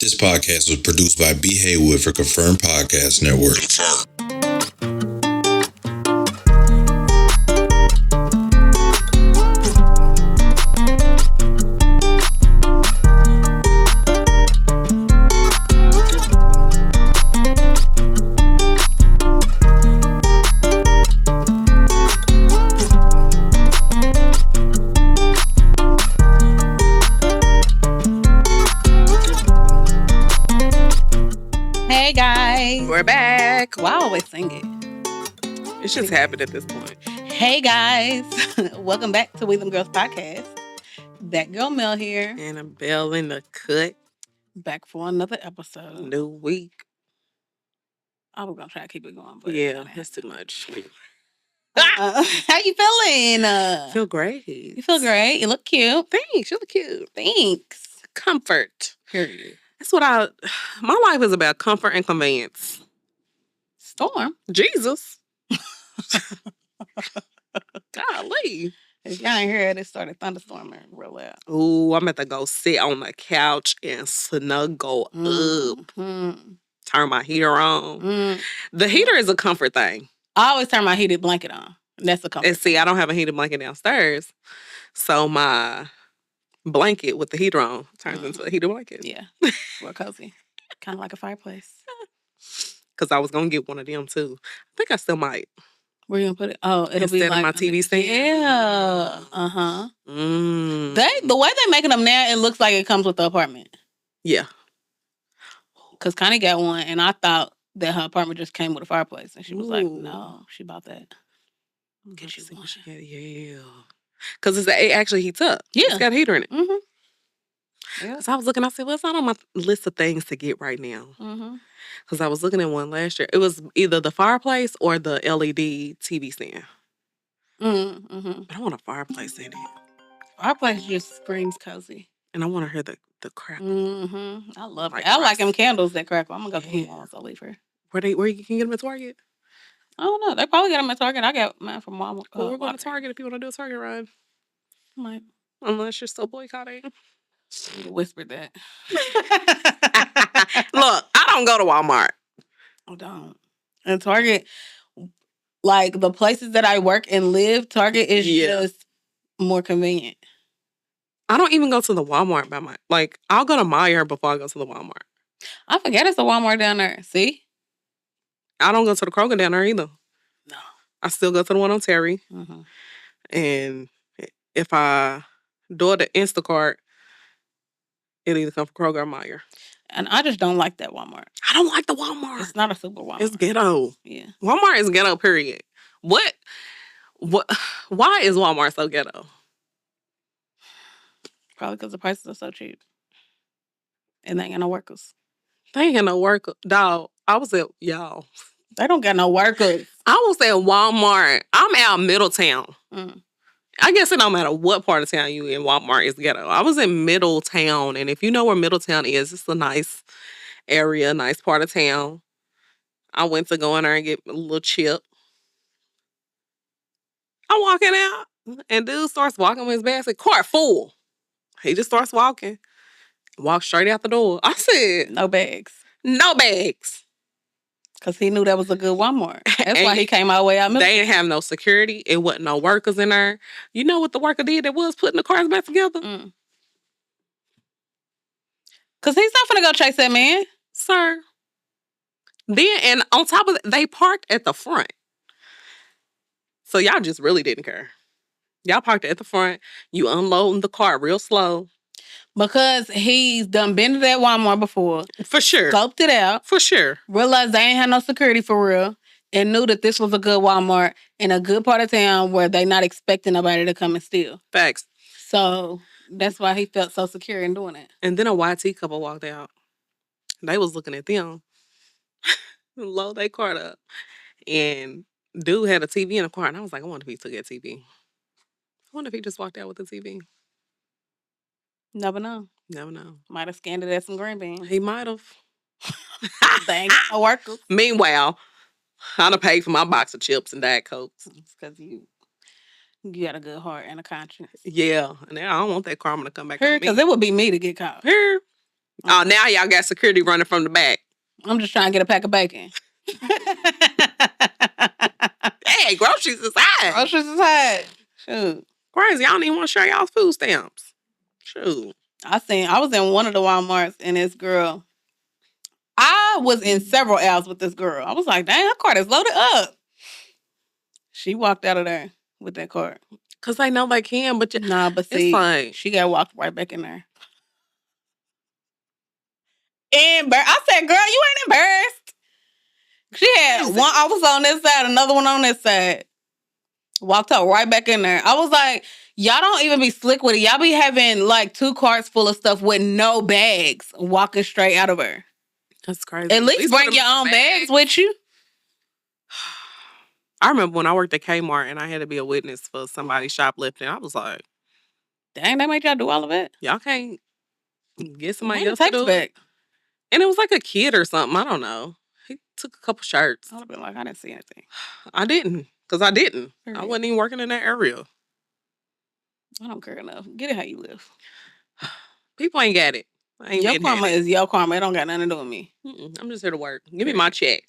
This podcast was produced by B. Haywood for Confirmed Podcast Network. Hey guys, We're back. Why I always sing it? It's just happened at this point. Hey guys, welcome back to We Them Girls Podcast. That girl Mel here, And a bell in the cut. back for another episode. New week. I was gonna try to keep it going, but Yeah, that's too much. how you feeling? I feel great. You feel great. You look cute. Thanks. You look cute. Thanks. Comfort. Period. That's what my life is about, comfort and convenience. Storm. Jesus. Golly. If y'all ain't heard, it started thunderstorming real loud. Ooh, I'm about to go sit on the couch and snuggle up. Mm-hmm. Turn my heater on. Mm. The heater is a comfort thing. I always turn my heated blanket on. That's a comfort. And see, I don't have a heated blanket downstairs. So my blanket with the heater on turns into a heated blanket. Yeah, real cozy. Kind of like a fireplace. Because I was going to get one of them too. I think I still might. Where you gonna put it? Oh, it'll Instead be of like my TV stand. Yeah. Uh-huh. Mm. The way they're making them now, it looks like it comes with the apartment. Yeah. Because Connie got one, and I thought that her apartment just came with a fireplace. And she was like, Ooh. no, she bought that. Get you Let's see one. what she got. Yeah. Because it actually heats up. Yeah. It's got a heater in it. Mm-hmm. Yeah. Because I was looking, I said, well, it's not on my list of things to get right now. Mm-hmm. Because I was looking at one last year. It was either the fireplace or the LED TV stand. Mm-hmm. But I want a fireplace in it. Fireplace just screams cozy. And I want to hear the crackle. Mm-hmm. I love Like it. I like rice. them candles that crackle. I'm going to go get Yeah. one once I leave here. Where you can get them at Target? I don't know. They probably got them at Target. I got mine from Walmart. Well, we're going to Target if you want to do a Target run. Might Unless you're still boycotting. whispered that. Look, I don't go to Walmart. I don't. And Target, like the places that I work and live, Target is just more convenient. I don't even go to the Walmart I'll go to Meijer before I go to the Walmart. I forget it's a Walmart down there. See? I don't go to the Kroger down there either. No. I still go to the one on Terry. Mm-hmm. And if I do it at Instacart, it'll either come from Kroger or Meijer. And I just don't like that Walmart. I don't like the Walmart. It's not a super Walmart. It's ghetto. Yeah. Walmart is ghetto, period. What? Why is Walmart so ghetto? Probably because the prices are so cheap. And they ain't got no workers. They ain't got no worker. Dog, I was at, y'all. They don't got no workers. I was at Walmart. I'm out Middletown. Mm. I guess it don't matter what part of town you in, Walmart is ghetto. I was in Middletown, and if you know where Middletown is, it's a nice area, nice part of town. I went to go in there and get a little chip. I'm walking out, and dude starts walking with his basket, cart full. He just starts walking. Walks straight out the door. I said, No bags. no bags. Because he knew that was a good Walmart. That's why he came all the way out. They didn't have no security. It wasn't no workers in there. You know what the worker did that was putting the cars back together? Because he's not finna go chase that man. Sir. Then, and on top of that, they parked at the front. So y'all just really didn't care. Y'all parked at the front. You unloading the car real slow. Because he's done been to that Walmart before. For sure. Scoped it out. For sure. Realized they ain't had no security for real. And knew that this was a good Walmart in a good part of town where they not expecting nobody to come and steal. Facts. So that's why he felt so secure in doing it. And then a YT couple walked out. They was looking at them. Load their cart up. And dude had a TV in the car. And I was like, I wonder if he took that TV. I wonder if he just walked out with the TV. Never know. Never know. Might have scanned it at some green beans. He might have. They ain't got no workers. Meanwhile, I done paid for my box of chips and Diet Cokes. It's because you got a good heart and a conscience. Yeah. And now I don't want that karma to come back on me. Because it would be me to get caught. Here. Oh, now y'all got security running from the back. I'm just trying to get a pack of bacon. Hey, groceries is high. Groceries is high. Shoot. Crazy. I don't even want to share y'all's food stamps. Shoot. I was in one of the Walmarts and this girl. I was in several aisles with this girl. I was like, dang, her cart is loaded up. She walked out of there with that cart. Because they know they can, but but see, like, she got walked right back in there. I said, girl, you ain't embarrassed. She had one officer on this side, another one on this side. Walked her right back in there. I was like, y'all don't even be slick with it. Y'all be having like 2 carts full of stuff with no bags walking straight out of her. That's crazy. At least bring your own bags with you. I remember when I worked at Kmart and I had to be a witness for somebody shoplifting. I was like, dang, they made y'all do all of it? Y'all can't get somebody else to do back. And it was like a kid or something. I don't know. He took a couple shirts. I would have been like, I didn't see anything. I didn't. Because I didn't. Right. I wasn't even working in that area. I don't care enough. Get it how you live. People ain't got it. Your karma is your karma. It don't got nothing to do with me. I'm just here to work. Give me my check.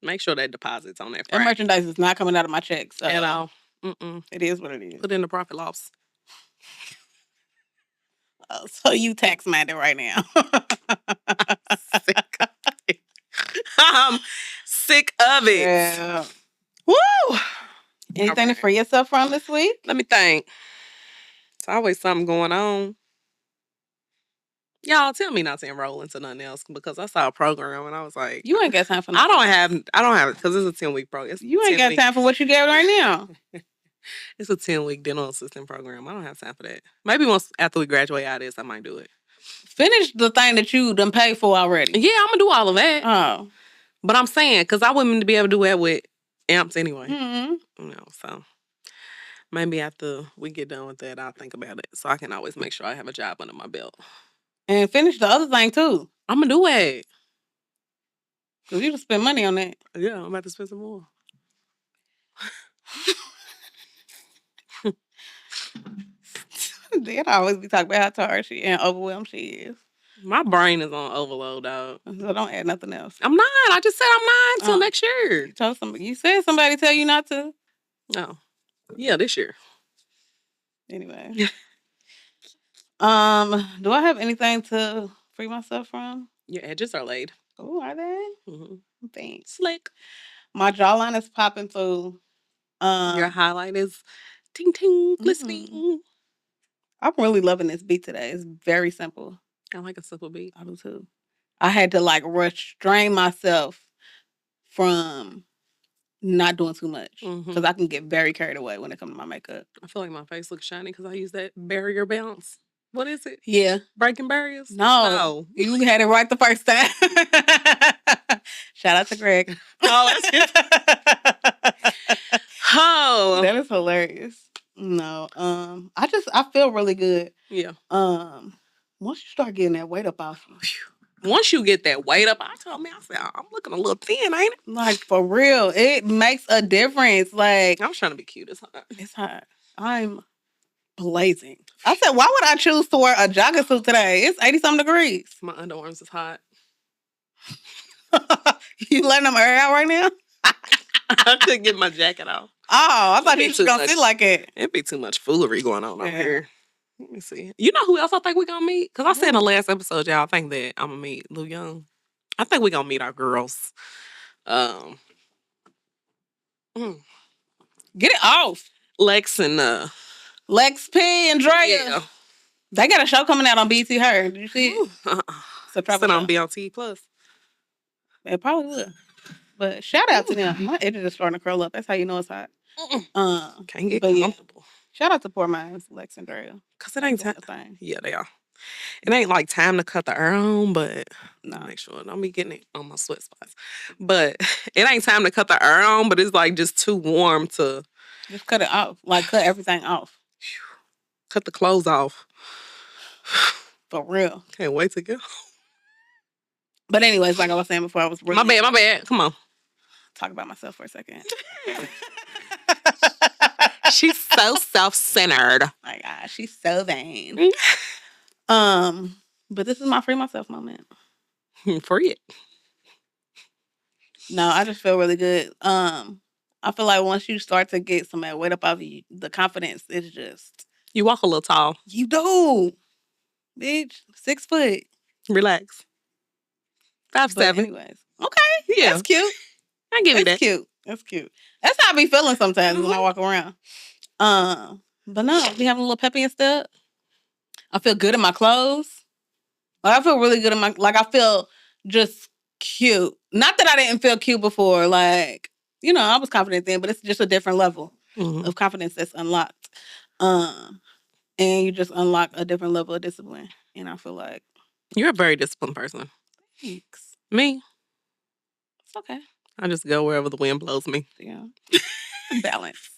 Make sure that deposit's on that Friday. That merchandise is not coming out of my checks. So at all. It is what it is. Put in the profit loss. So you tax minded right now. Sick of it. I'm sick of it. Yeah. Woo! Anything to free yourself from this week? Let me think. It's always something going on. Y'all tell me not to enroll into nothing else because I saw a program and I was like, you ain't got time for nothing. I don't have it because it's a 10-week program. You ain't got time for what you get right now. It's a 10-week dental assistant program. I don't have time for that. Maybe once after we graduate out of this, I might do it. Finish the thing that you done paid for already. Yeah, I'm gonna do all of that. Oh. But I'm saying, because I wouldn't be able to do that with amps anyway. Mm-hmm. So maybe after we get done with that, I'll think about it. So I can always make sure I have a job under my belt. And finish the other thing too. I'm gonna do it. Because you just spend money on that. Yeah, I'm about to spend some more. They'd always be talking about how tired she and overwhelmed she is. My brain is on overload, dog. So don't add nothing else. I'm not. I just said I'm not until next year. You said somebody tell you not to. Oh. Yeah, this year. Anyway. Do I have anything to free myself from? Your edges are laid. Oh, are they? Mm-hmm. Thanks. Slick. My jawline is popping through. Your highlight is ting ting glistening. Mm-hmm. I'm really loving this beat today. It's very simple. I like a simple beat. I do too. I had to like restrain myself from not doing too much because I can get very carried away when it comes to my makeup. I feel like my face looks shiny because I use that barrier bounce. What is it? Yeah. Breaking barriers? No. You had it right the first time. Shout out to Greg. Oh, oh. That is hilarious. No. I feel really good. Yeah. Once you start getting that weight up off you. Once you get that weight up, I said, I'm looking a little thin, ain't it? Like, for real. It makes a difference. Like, I was trying to be cute. It's hot. It's hot. I'm blazing. I said, why would I choose to wear a jogging suit today? It's 80-something degrees. My underarms is hot. You letting them air out right now? I couldn't get my jacket off. Oh, I thought you were going to sit like it. It'd be too much foolery going on over here. Let me see. You know who else I think we're going to meet? Because I said in the last episode, y'all, I think that I'm going to meet Lou Young. I think we're going to meet our girls. Get it off. Lex and... Lex P and Drea. Yeah. They got a show coming out on BT Her. Did you see it? It's a travel show. On BLT Plus. It probably will. But shout out to them. My edges are starting to curl up. That's how you know it's hot. Can't get comfortable. Yeah. Shout out to poor minds, Lex and Drea. Because it ain't time. Yeah, they are. It ain't like time to cut the air on, but make sure don't be getting it on my sweat spots. But it ain't time to cut the air on, but it's like just too warm to just cut it off. Like cut everything off. Cut the clothes off. For real. Can't wait to go. But anyways, like I was saying before, I was really my bad. Come on. Talk about myself for a second. She's so self-centered. My gosh, she's so vain. But this is my free myself moment. Free it. No, I just feel really good. I feel like once you start to get some of that weight up off you, the confidence is just... You walk a little tall. You do. Bitch, 6 foot. Relax. 5'7". But anyways. Okay. Yeah. That's cute. I give you that. That's cute. That's cute. That's how I be feeling sometimes when I walk around. But no, I be having a little peppy and stuff. I feel good in my clothes. Like, I feel really good in my... Like, I feel just cute. Not that I didn't feel cute before. Like, you know, I was confident then, but it's just a different level of confidence that's unlocked. And you just unlock a different level of discipline. And I feel like... You're a very disciplined person. Thanks. Me? It's okay. I just go wherever the wind blows me. Yeah. Balance.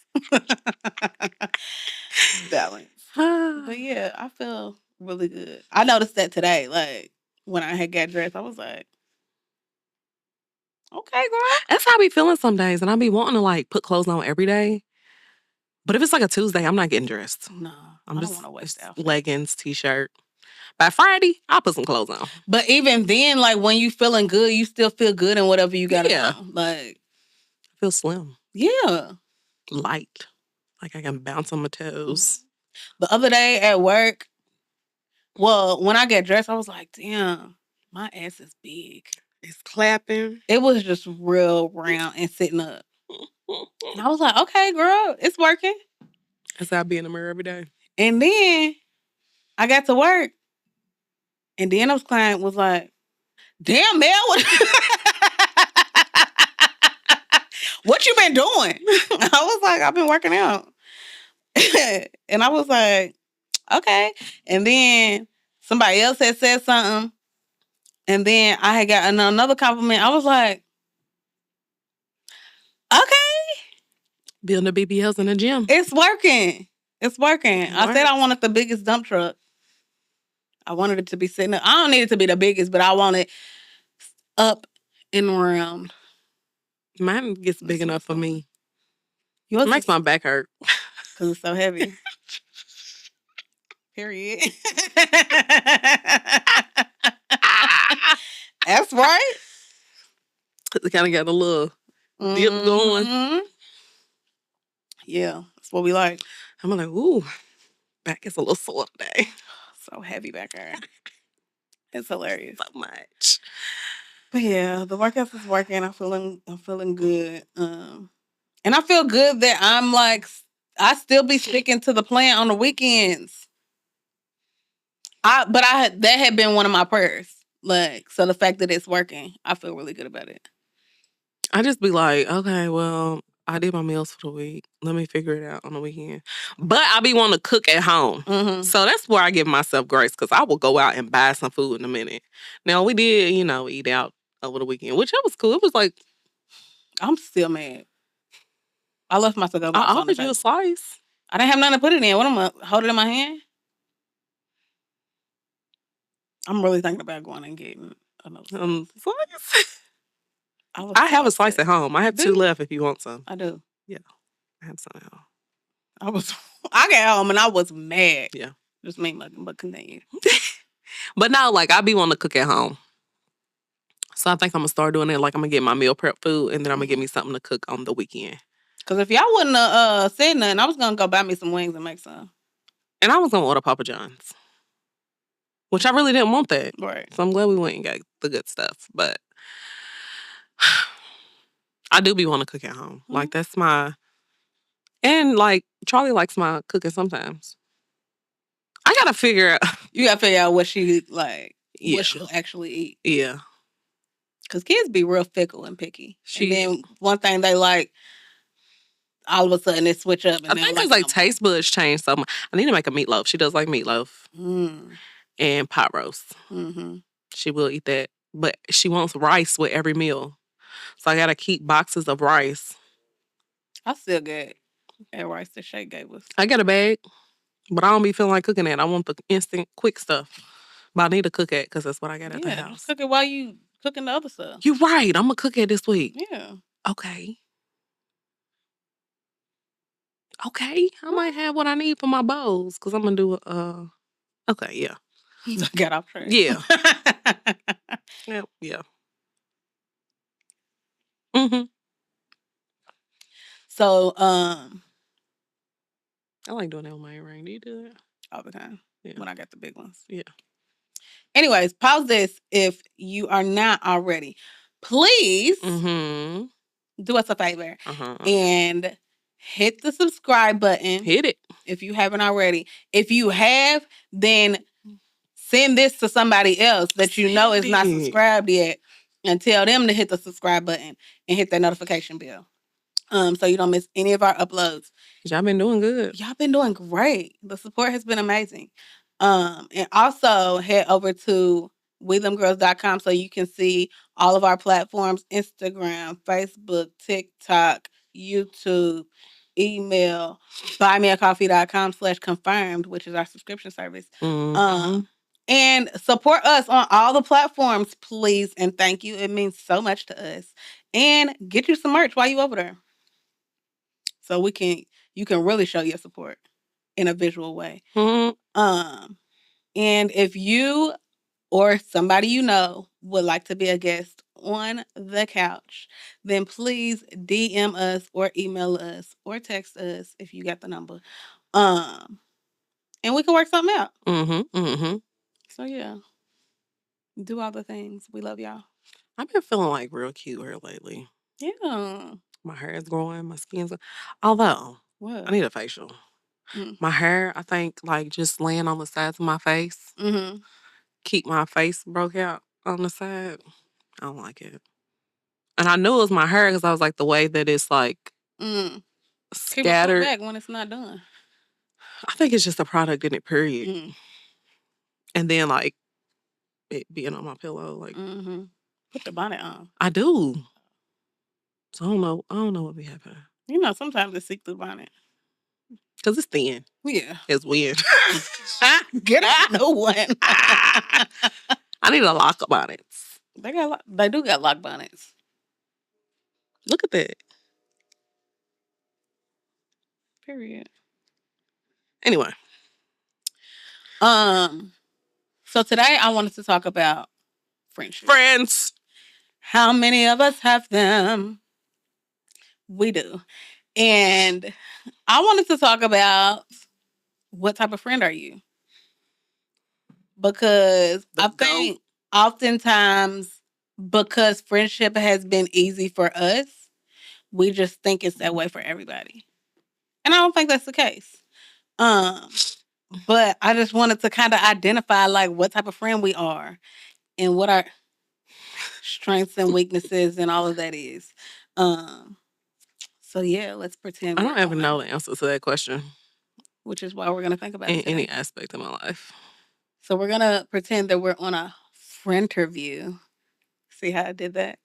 Balance. But yeah, I feel really good. I noticed that today. Like, when I had got dressed, I was like, okay, girl. That's how I be feeling some days. And I be wanting to, like, put clothes on every day. But if it's like a Tuesday, I'm not getting dressed. No, I'm I just don't want to waste the outfit. leggings, t-shirt. By Friday, I'll put some clothes on. But even then, like, when you feeling good, you still feel good in whatever you got on. Like, I feel slim. Yeah. Light. Like I can bounce on my toes. The other day at work, well, when I get dressed, I was like, damn, my ass is big. It's clapping. It was just real round and sitting up. And I was like, okay, girl, it's working. That's how I be in the mirror every day. And then I got to work. And the Endo's client was like, damn, Mel, what you been doing? I was like, I've been working out. And I was like, okay. And then somebody else had said something. And then I had got another compliment. I was like, okay. Building the BBLs in the gym. It's working. It's working. I said I wanted the biggest dump truck. I wanted it to be sitting up. I don't need it to be the biggest, but I want it up and round. Mine gets big enough for me. Yours it makes my back hurt. Because it's so heavy. Period. That's right. It kind of got a little dip going. Yeah, that's what we like. I'm like, ooh, back is a little sore today. So heavy back there. It's hilarious. So much. But yeah, the workout is working. I'm feeling good. And I feel good that I'm like, I still be sticking to the plan on the weekends. That had been one of my prayers. Like, so the fact that it's working, I feel really good about it. I just be like, okay, well, I did my meals for the week. Let me figure it out on the weekend. But I be wanting to cook at home. Mm-hmm. So that's where I give myself grace because I will go out and buy some food in a minute. Now, we did, eat out over the weekend, which was cool. It was like... I'm still mad. I left my to-go box. I offered you a slice. I didn't have nothing to put it in. What am I hold it in my hand? I'm really thinking about going and getting another slice. I have a slice at home. I have 2 left if you want some. I do. Yeah. I have some at home. I got home and I was mad. Yeah. Just me mugging, but continue. But now, like, I be wanting to cook at home. So I think I'm going to start doing it. Like, I'm going to get my meal prep food and then I'm going to get me something to cook on the weekend. Because if y'all wouldn't have said nothing, I was going to go buy me some wings and make some. And I was going to order Papa John's. Which I really didn't want that. Right. So I'm glad we went and got the good stuff. But I do be wanting to cook at home. Mm-hmm. Like, that's my... And, like, Charlie likes my cooking sometimes. I got to figure out... You got to figure out what she, like, what she'll actually eat. Yeah. Because kids be real fickle and picky. And then one thing they like, all of a sudden they switch up. And I think it's like taste buds change so much. I need to make a meatloaf. She does like meatloaf. And pot roast. Mm-hmm. She will eat that. But she wants rice with every meal. So I got to keep boxes of rice. I still get that rice that Shay gave us. I got a bag. But I don't be feeling like cooking that. I want the instant, quick stuff. But I need to cook it because that's what I got at the house. Cook it while you cooking the other stuff. You're right. I'm going to cook it this week. Yeah. Okay. I might have what I need for my bowls because I'm going to do okay, yeah. Get off track. Yeah. Yep. Yeah. Mm-hmm. So, I like doing that with my earring. Do you do that? All the time. Yeah. When I got the big ones. Yeah. Anyways, pause this if you are not already. Please do us a favor and hit the subscribe button. Hit it. If you haven't already. If you have, then send this to somebody else that you know is not subscribed yet and tell them to hit the subscribe button and hit that notification bell. So you don't miss any of our uploads. Y'all been doing good. Y'all been doing great. The support has been amazing. And also head over to WeThemGirls.com so you can see all of our platforms: Instagram, Facebook, TikTok, YouTube, email, buymeacoffee.com/confirmed, which is our subscription service. And support us on all the platforms, please, and thank you. It means so much to us. And get you some merch while you over there. So you can really show your support in a visual way. And if you or somebody you know would like to be a guest on the couch, then please DM us or email us or text us if you got the number. And we can work something out. So yeah. Do all the things. We love y'all. I've been feeling like real cute here lately. Yeah. My hair is growing, my skin's growing. Although, I need a facial. My hair, I think, like just laying on the sides of my face, keep my face broke out on the side. I don't like it. And I knew it was my hair because I was like, the way that it's like scattered. Back when it's not done. I think it's just a product in it, period. And then like it being on my pillow, like put the bonnet on. I do. So I don't know what be happening. You know, sometimes it's see-through bonnet. Cause it's thin. Yeah. It's weird. Get a new one. I need a lock of bonnets. They do got lock bonnets. Look at that. Period. Anyway. So today I wanted to talk about friendship. Friends. How many of us have them? We do. And I wanted to talk about what type of friend are you? Because I think oftentimes because friendship has been easy for us, we just think it's that way for everybody. And I don't think that's the case. But I just wanted to kind of identify like what type of friend we are and what our strengths and weaknesses and all of that is. So yeah, let's pretend. I don't ever know the answer to that question. Which is why we're going to think about it in any aspect of my life. So we're going to pretend that we're on a friend-terview. See how I did that?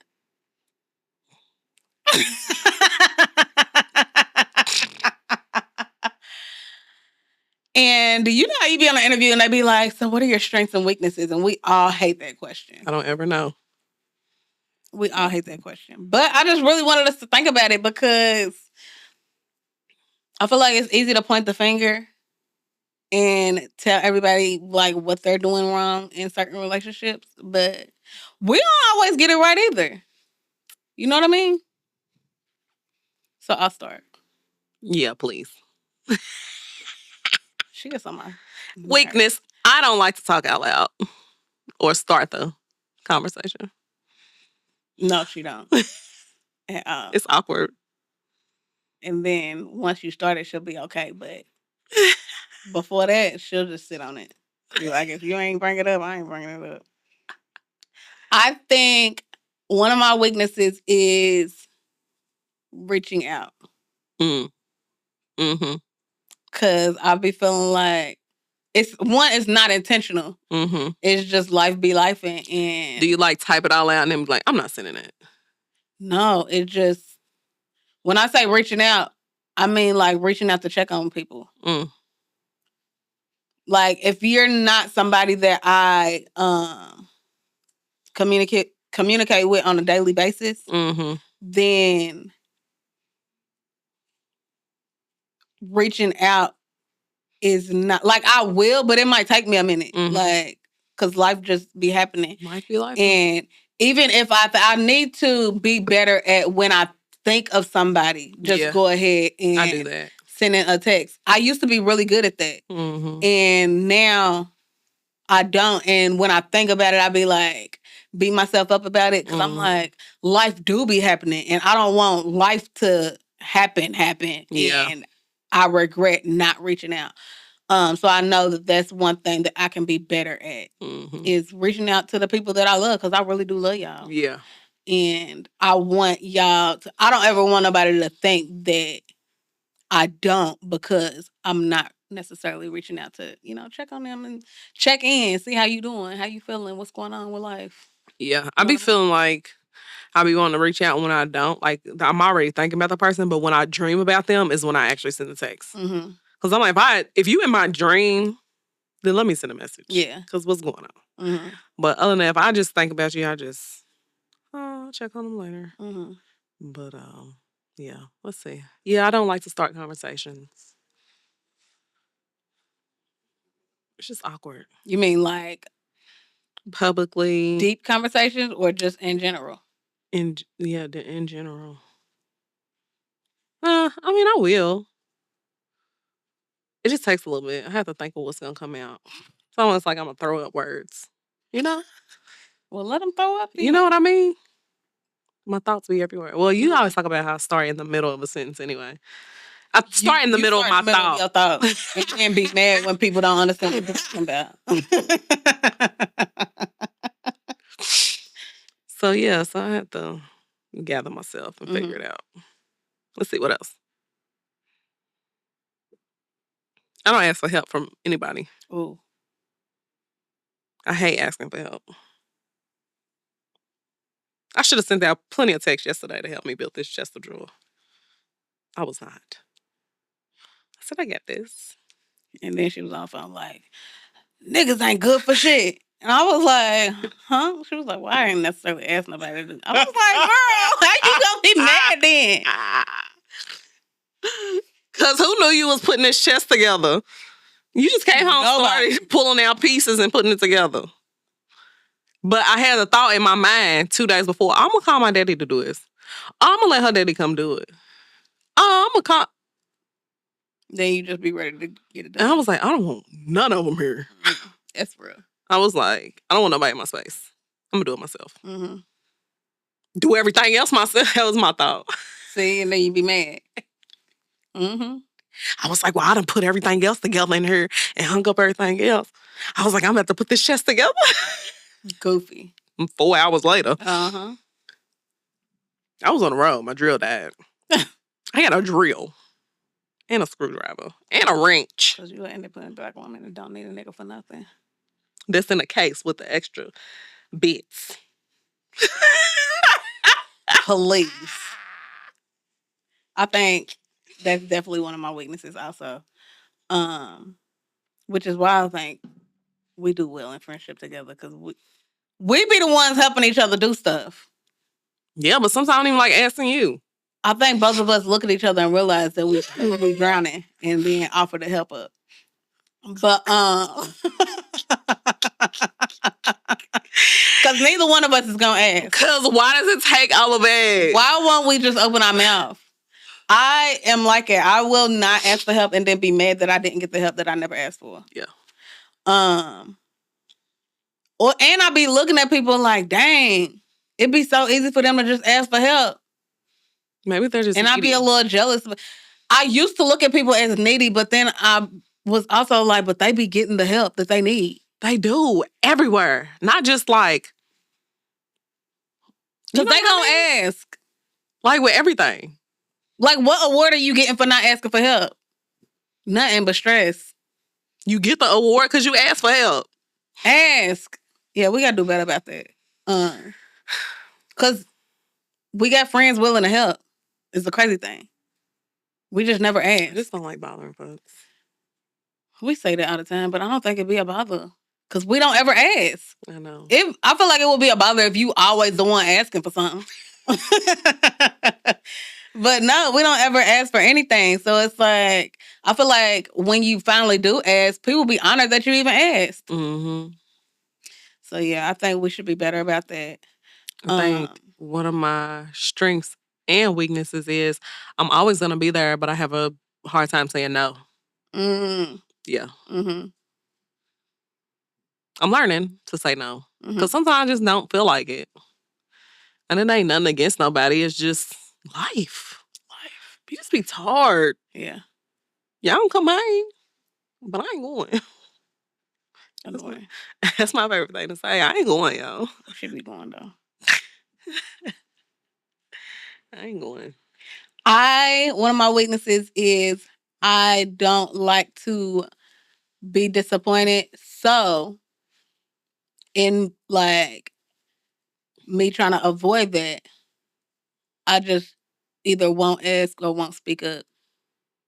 And you know how you be on an interview and they be like, so what are your strengths and weaknesses? And we all hate that question. I don't ever know. We all hate that question. But I just really wanted us to think about it because I feel like it's easy to point the finger and tell everybody like what they're doing wrong in certain relationships. But we don't always get it right either. You know what I mean? So I'll start. Yeah, please. She gets on my weakness. I don't like to talk out loud or start the conversation. No, she don't. It's awkward. And then once you start it, she'll be okay. But before that, she'll just sit on it. Be like, if you ain't bring it up, I ain't bringing it up. I think one of my weaknesses is reaching out. Because I'll be feeling like it's not intentional. It's just life be life. And do you like type it all out and then be like, I'm not sending it? No, it just, when I say reaching out, I mean like reaching out to check on people. Like if you're not somebody that I communicate with on a daily basis, then reaching out is not like I will, but it might take me a minute. Like because life just be happening. Life be life. And even if I need to be better at when I think of somebody, just go ahead and I do that. Send in a text. I used to be really good at that. Mm-hmm. And now I don't. And when I think about it, I be like, beat myself up about it. Because I'm like, life do be happening. And I don't want life to happen. Yeah. And I regret not reaching out. So I know that that's one thing that I can be better at is reaching out to the people that I love. Because I really do love y'all. Yeah. And I want y'all to, I don't ever want nobody to think that I don't, because I'm not necessarily reaching out to, check on them and check in, see how you doing, how you feeling, what's going on with life. Yeah. I be feeling like I be wanting to reach out when I don't. Like, I'm already thinking about the person, but when I dream about them is when I actually send the text. Because I'm like, if you in my dream, then let me send a message. Yeah. Because what's going on? But other than that, if I just think about you, I just, I'll check on them later. But, yeah, let's see. Yeah, I don't like to start conversations. It's just awkward. You mean like publicly? Deep conversations or just in general? In general. I mean, I will. It just takes a little bit. I have to think of what's going to come out. It's almost like I'm going to throw up words. You know? Well, let them throw up. You know what I mean? My thoughts be everywhere. Well, you always talk about how I start in the middle of a sentence anyway. I start in the middle of my thought. And can't be mad when people don't understand what you're talking about. So I have to gather myself and figure it out. Let's see, what else? I don't ask for help from anybody. Ooh. I hate asking for help. I should have sent out plenty of texts yesterday to help me build this chest of drawers. I was not. I said, I got this. And then she was on the phone like, niggas ain't good for shit. And I was like, huh? She was like, well, I ain't necessarily asked nobody to do. I was like, girl, how you gonna be mad then? Because who knew you was putting this chest together? You just came home and started pulling out pieces and putting it together. But I had a thought in my mind 2 days before, I'm going to call my daddy to do this. I'm going to let her daddy come do it. I'm going to call. Then you just be ready to get it done. And I was like, I don't want none of them here. That's real. I was like, I don't want nobody in my space. I'm going to do it myself. Do everything else myself. That was my thought. See, and then you be mad. I was like, well, I done put everything else together in here and hung up everything else. I was like, I'm about to put this chest together. Goofy. 4 hours later. I was on the road. My drill died. I got a drill and a screwdriver and a wrench. Because you end up putting a black woman and don't need a nigga for nothing. That's in the case with the extra bits. Please. I think that's definitely one of my weaknesses also. Which is why I think we do well in friendship together, because we be the ones helping each other do stuff. Yeah, but sometimes I don't even like asking you. I think both of us look at each other and realize that we drowning and being offered to help up. But because neither one of us is gonna ask. Because why does it take all of that? Why won't we just open our mouth? I am like it. I will not ask for help and then be mad that I didn't get the help that I never asked for. Yeah. And I be looking at people like, dang, it'd be so easy for them to just ask for help. Maybe they're just and needy. I'd be a little jealous. I used to look at people as needy, but then I was also like, but they be getting the help that they need. They do. Everywhere. Not just like... Because they gonna ask. Like with everything. Like, what award are you getting for not asking for help? Nothing but stress. You get the award because you asked for help. Ask. Yeah, we gotta do better about that. Because we got friends willing to help. It's the crazy thing. We just never ask. I just don't like bothering folks. We say that all the time, but I don't think it'd be a bother. Because we don't ever ask. I know. I feel like it would be a bother if you always the one asking for something. But no, we don't ever ask for anything. So it's like, I feel like when you finally do ask, people be honored that you even asked. So yeah, I think we should be better about that. I think one of my strengths and weaknesses is I'm always gonna be there, but I have a hard time saying no. Yeah. Mm-hmm. I'm learning to say no. Mm-hmm. Because sometimes I just don't feel like it. And it ain't nothing against nobody. It's just life. You just be tired. Yeah. Y'all don't come hang. But I ain't going. Annoying. That's my favorite thing to say. I ain't going, y'all. We should be going, though. I ain't going. One of my weaknesses is I don't like to be disappointed. So, in like me trying to avoid that, I just either won't ask or won't speak up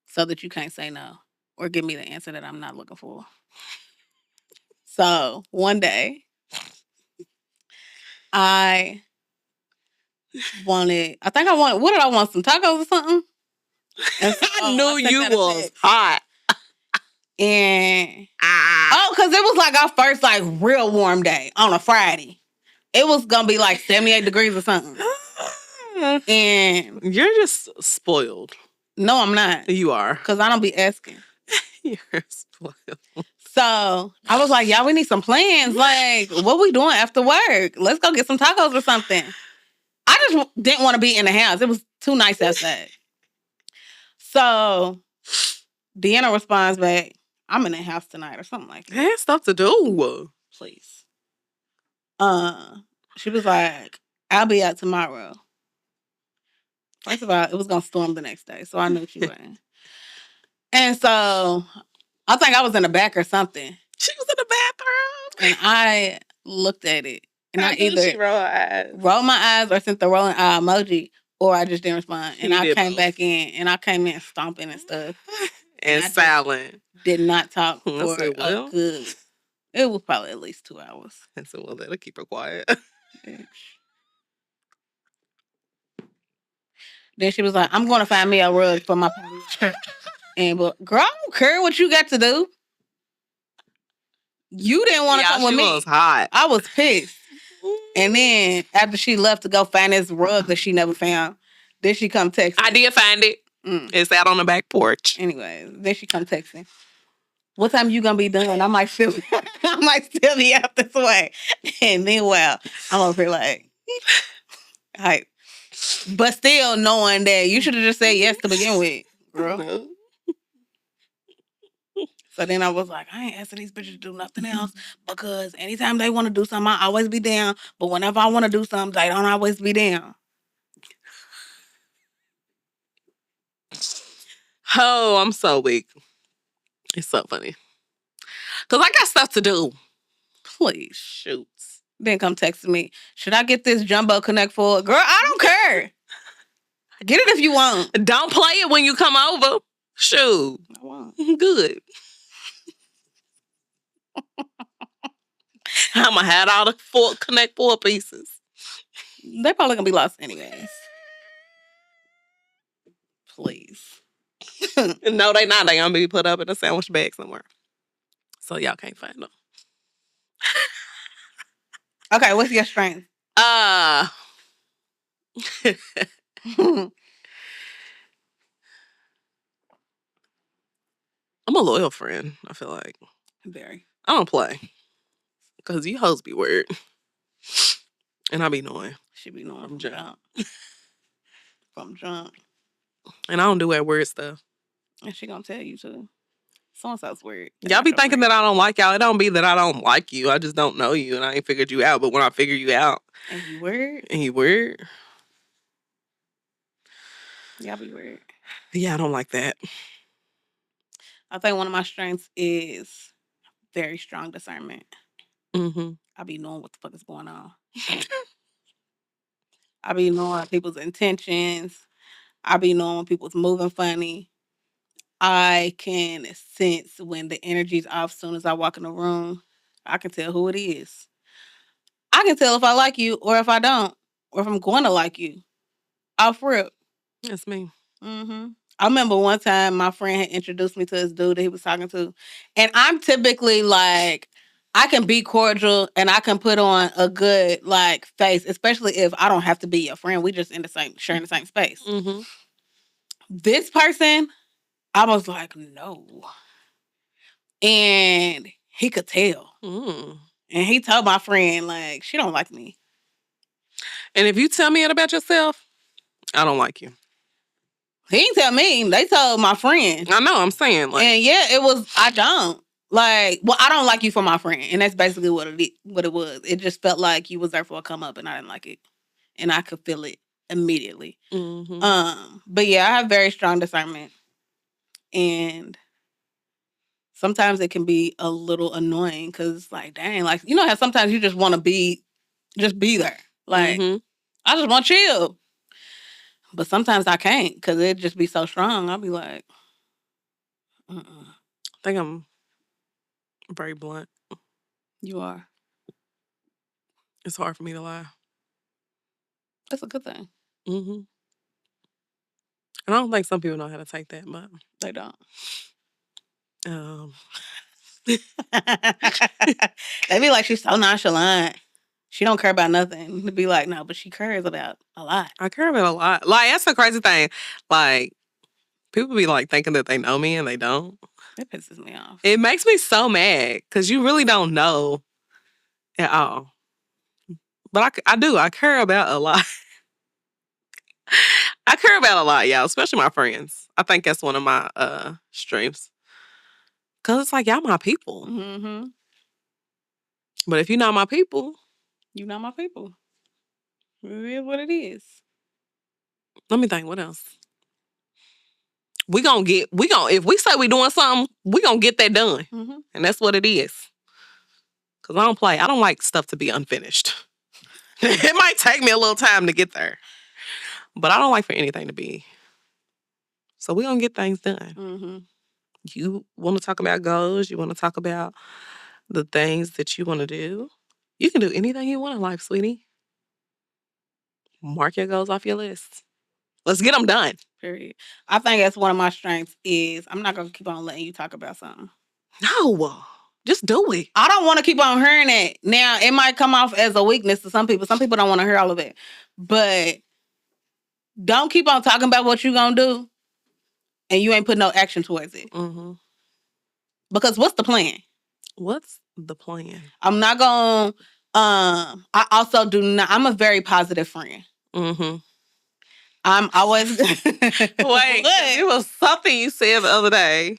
so that you can't say no or give me the answer that I'm not looking for. So, one day, what did I want? Some tacos or something? And so, I knew you was hot. And because it was like our first like real warm day on a Friday. It was gonna be like 78 degrees or something. And you're just spoiled. No, I'm not. You are. Because I don't be asking. You're spoiled. So I was like, y'all, we need some plans. Like, what we doing after work? Let's go get some tacos or something. I just didn't want to be in the house. It was too nice outside. So Deanna responds back, I'm in the house tonight or something like that. I had stuff to do. Please. She was like, I'll be out tomorrow. First of all, it was going to storm the next day, so I knew she wasn't. And so I think I was in the back or something. She was in the bathroom. And I looked at it. And I either she rolled my eyes or sent the rolling eye emoji, or I just didn't respond. And I came back in, and I came in stomping and stuff. And silent. Did not talk for a good. It was probably at least 2 hours. I said, well, that'll keep her quiet. Then she was like, I'm going to find me a rug for my patio. And girl, I don't care what you got to do. You didn't want to come with me. She was hot. I was pissed. And then after she left to go find this rug that she never found, then she come texting. I did find it. It's out on the back porch. Anyway, then she come texting. What time you gonna be done? I might still be out this way. And then I'm over here like, hype. But still knowing that you should have just said yes to begin with, girl. No. So then I was like, I ain't asking these bitches to do nothing else because anytime they want to do something, I always be down. But whenever I want to do something, they don't always be down. Oh, I'm so weak. It's so funny. Because I got stuff to do. Please. Shoot. Then come text me. Should I get this Jumbo Connect for? Girl, I don't care. Get it if you want. Don't play it when you come over. Shoot. I won't. Good. I'm going to have all the Connect 4 pieces. They're probably going to be lost anyways. Please. No, they not. They going to be put up in a sandwich bag somewhere. So y'all can't find them. Okay, what's your strength? I'm a loyal friend, I feel like. Very. I don't play. Because you hoes be weird. And I be knowing. She be knowing from jump. From jump. And I don't do that weird stuff. And she gonna tell you too. So-and-so's weird. Y'all be thinking that I don't like y'all. It don't be that I don't like you. I just don't know you and I ain't figured you out. But when I figure you out. And you weird. Y'all be weird. Yeah, I don't like that. I think one of my strengths is very strong discernment. Mm-hmm. I be knowing what the fuck is going on. I be knowing people's intentions. I be knowing when people's moving funny. I can sense when the energy's off as soon as I walk in the room. I can tell who it is. I can tell if I like you or if I don't. Or if I'm going to like you. Off rip. That's me. Mm-hmm. I remember one time my friend had introduced me to this dude that he was talking to. And I'm typically like, I can be cordial and I can put on a good like face, especially if I don't have to be your friend. We just sharing the same space. Mm-hmm. This person, I was like, no. And he could tell. Mm. And he told my friend, like, she don't like me. And if you tell me it about yourself, I don't like you. He didn't tell me. They told my friend. I know, I'm saying. Like, and yeah, it was, I don't. Like, well, I don't like you for my friend. And that's basically what it was. It just felt like you was there for a come up and I didn't like it. And I could feel it immediately. mm-hmm. But yeah, I have very strong discernment. And sometimes it can be a little annoying because, like, dang, like, you know how sometimes you just want to be there. Like, I just want to chill. But sometimes I can't because it just be so strong. I'll be like, I think I'm very blunt. You are. It's hard for me to lie. That's a good thing. Mm-hmm. And I don't think some people know how to take that, but they don't. They be like, she's so nonchalant. She don't care about nothing. To be like, no, but she cares about a lot. I care about a lot. Like, that's the crazy thing. Like, people be like thinking that they know me and they don't. It pisses me off. It makes me so mad because you really don't know at all. But I do. I care about a lot. I care about a lot, y'all, especially my friends. I think that's one of my strengths. Because it's like, y'all my people. Mm-hmm. But if you're not my people... You're not my people. It is what it is. Let me think, what else? If we say we doing something, we gonna get that done. Mm-hmm. And that's what it is. Because I don't play. I don't like stuff to be unfinished. It might take me a little time to get there. But I don't like for anything to be. So we gonna get things done. Mm-hmm. You want to talk about goals? You want to talk about the things that you want to do? You can do anything you want in life, sweetie. Mark your goals off your list. Let's get them done. Period. I think that's one of my strengths is I'm not going to keep on letting you talk about something. No. Just do it. I don't want to keep on hearing it. Now, it might come off as a weakness to some people. Some people don't want to hear all of it. But don't keep on talking about what you're going to do and you ain't put no action towards it. Mm-hmm. Because what's the plan? What's the plan? I'm not going to... I also do not... I'm a very positive friend. Mm-hmm. I'm always... Wait, it was something you said the other day.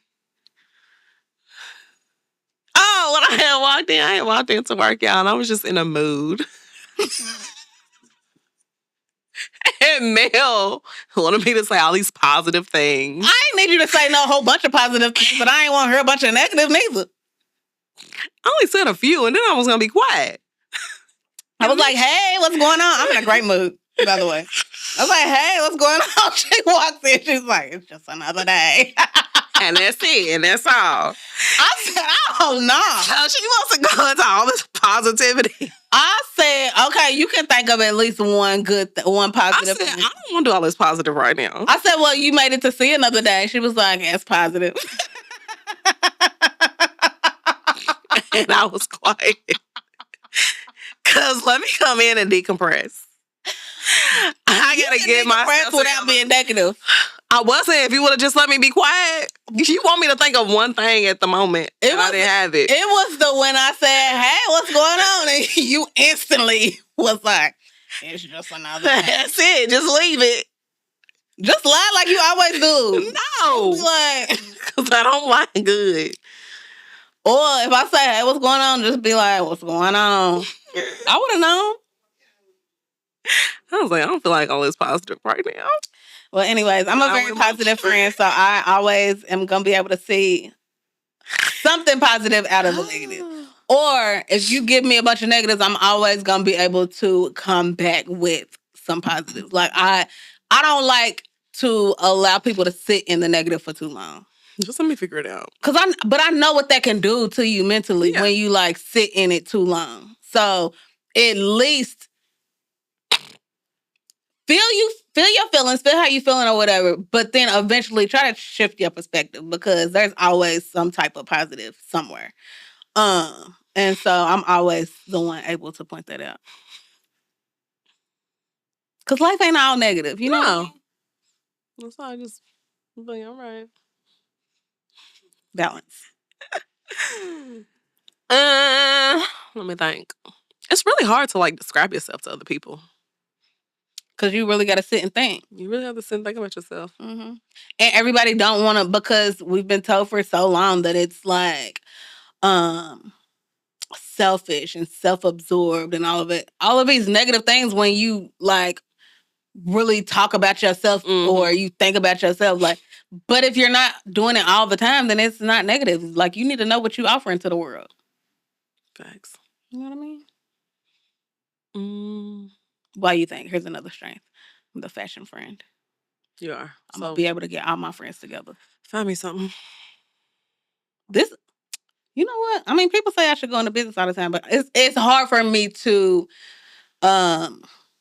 Oh, when I had walked into work, y'all, and I was just in a mood. And Mel wanted me to say all these positive things. I ain't need you to say no whole bunch of positive things, but I ain't want to hear a bunch of negative neither. I only said a few, and then I was going to be quiet. I was like, hey, what's going on? I'm in a great mood, by the way. I was like, hey, what's going on? She walks in, she's like, it's just another day. And that's it, and that's all. I said, oh, no. So she wants to go into all this positivity. I said, okay, you can think of at least one one positive I said, thing. I don't want to do all this positive right now. I said, well, you made it to see another day. She was like, it's positive. And I was quiet. Because let me come in and decompress. I got to get myself without being negative. I wasn't. If you would have just let me be quiet. You want me to think of one thing at the moment. I didn't have it. It was when I said, hey, what's going on? And you instantly was like, it's just another day. That's it. Just leave it. Just lie like you always do. No. Like, because I don't lie good. Or if I say, hey, what's going on? Just be like, what's going on? I would have known. I was like, I don't feel like all this positive right now. Well, anyways, I'm a very positive friend, so I always am going to be able to see something positive out of the negative. Or if you give me a bunch of negatives, I'm always going to be able to come back with some positives. Like, I don't like to allow people to sit in the negative for too long. Just let me figure it out. But I know what that can do to you mentally when you, like, sit in it too long. So, at least... Feel your feelings, feel how you feeling or whatever, but then eventually try to shift your perspective because there's always some type of positive somewhere. And so I'm always the one able to point that out. Because life ain't all negative, you know? No. That's why I just be all right. Balance. Let me think. It's really hard to describe yourself to other people. Because you really got to sit and think. You really have to sit and think about yourself. Mm-hmm. And everybody don't want to, because we've been told for so long that it's selfish and self-absorbed and all of it. All of these negative things when you really talk about yourself or you think about yourself. But if you're not doing it all the time, then it's not negative. You need to know what you offer into the world. Facts. You know what I mean? Why you think? Here's another strength. I'm the fashion friend. You are. I'm going to be able to get all my friends together. Find me something. You know what? I mean, people say I should go into business all the time, but it's hard for me to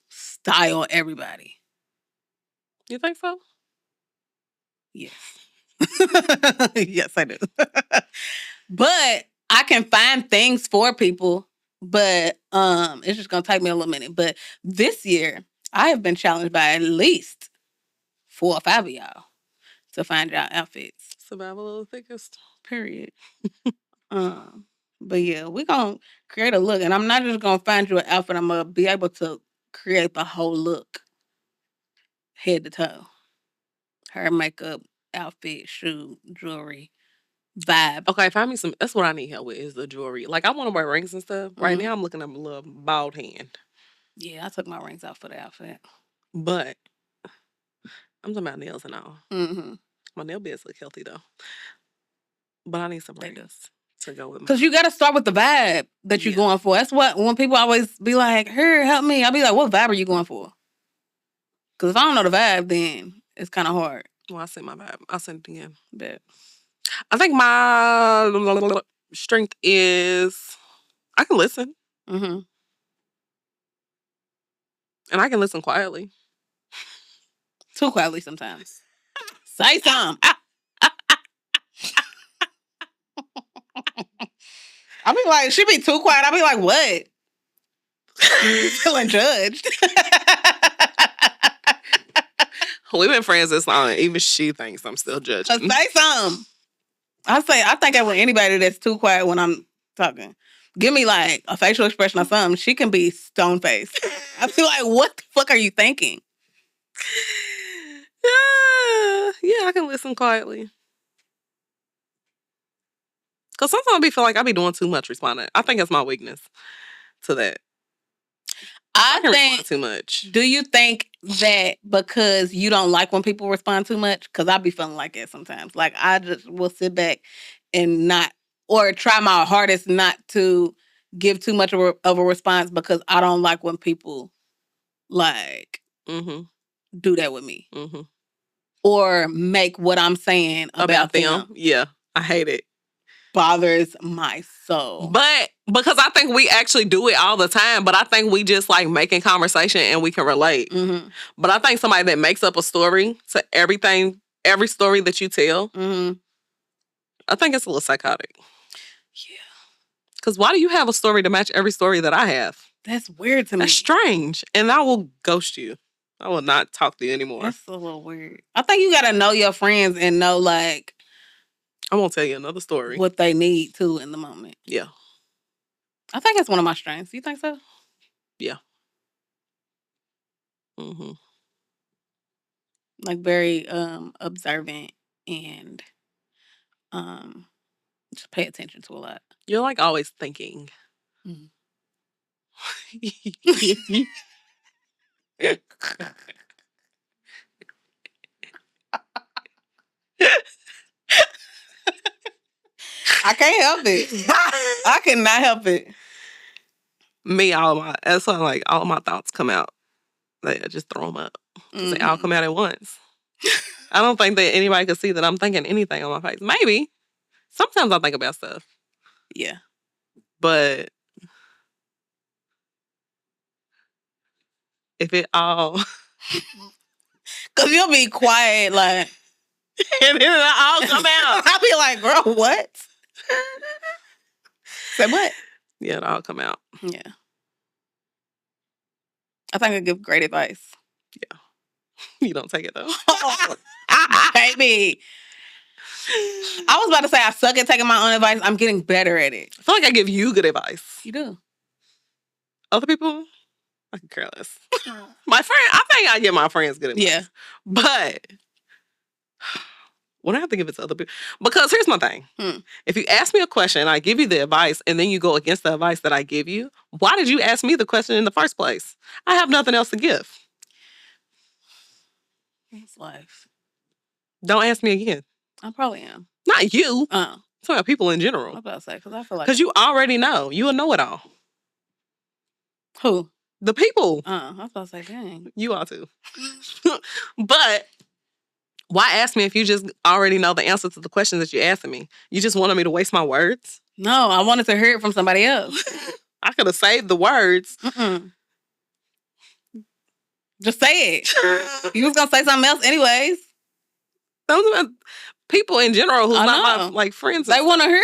style everybody. You think so? Yes. Yes, I do. But I can find things for people, but it's just going to take me a little minute. But this year, I have been challenged by at least 4 or 5 of y'all to find y'all outfits. Survival of the thickest. Period. But yeah, we're going to create a look. And I'm not just going to find you an outfit. I'm going to be able to create the whole look. Head to toe. Hair, makeup, outfit, shoe, jewelry, vibe. Okay, find me some. That's what I need help with is the jewelry. I want to wear rings and stuff. Right now, I'm looking at a little bald hand. Yeah, I took my rings off for the outfit. But I'm talking about nails and all. Mm-hmm. My nail beds look healthy, though. But I need some rings to go with me. Because you got to start with the vibe that you're going for. That's what, when people always be like, here, help me. I'll be like, what vibe are you going for? Because if I don't know the vibe, then it's kind of hard. Well, I sent my vibe. I'll send it again. Bet. I think my strength is I can listen. Mm-hmm. And I can listen quietly. Too quietly sometimes. Say something. I be like, she be too quiet. I be like, what? Feeling judged. We've been friends this long, and even she thinks I'm still judging. Say something. I think I want anybody that's too quiet when I'm talking. Give me a facial expression or something. She can be stone faced. I feel like, what the fuck are you thinking? Yeah, I can listen quietly. Because sometimes I feel like I be doing too much responding. I think it's my weakness to that. I can respond too much. Do you think that because you don't like when people respond too much? Because I be feeling like that sometimes. I just will sit back and not, or try my hardest not to give too much of a response because I don't like when people do that with me. Mm-hmm. Or make what I'm saying about them. Yeah, I hate it. Bothers my soul. But because I think we actually do it all the time, but I think we just making conversation and we can relate. Mm-hmm. But I think somebody that makes up a story to everything, every story that you tell, I think it's a little psychotic. Yeah. Because why do you have a story to match every story that I have? That's weird to me. That's strange. And I will ghost you. I will not talk to you anymore. That's a little weird. I think you got to know your friends and know I won't tell you another story. What they need too in the moment. Yeah. I think it's one of my strengths. You think so? Yeah. Mm-hmm. Very observant and just pay attention to a lot. You're always thinking. Mm-hmm. I can't help it. I cannot help it. Me, that's why all my thoughts come out. I just throw them up. Because they all come out at once. I don't think that anybody could see that I'm thinking anything on my face. Maybe. Sometimes I think about stuff. Yeah. But if it all... Because you'll be quiet, and then it all come out. I'll be like, girl, what? Say what? Yeah, it all come out. Yeah. I think I give great advice. Yeah. You don't take it, though. Baby. I was about to say I suck at taking my own advice. I'm getting better at it. I feel like I give you good advice. You do. Other people, I can care less. My friend, I think I give my friends good advice. Yeah. But when I have to give it to other people, because here's my thing. If you ask me a question and I give you the advice and then you go against the advice that I give you, why did you ask me the question in the first place? I have nothing else to give. It's life. Don't ask me again. I probably am. Not you. Talking about people in general. I'm about to say, because I feel like... Because you already know. You will know it all. Who? The people. I was about to say, dang. You are too. But why ask me if you just already know the answer to the questions that you're asking me? You just wanted me to waste my words? No, I wanted to hear it from somebody else. I could have saved the words. Just say it. You was going to say something else anyways. Those are people in general who's not my friends. They want to hear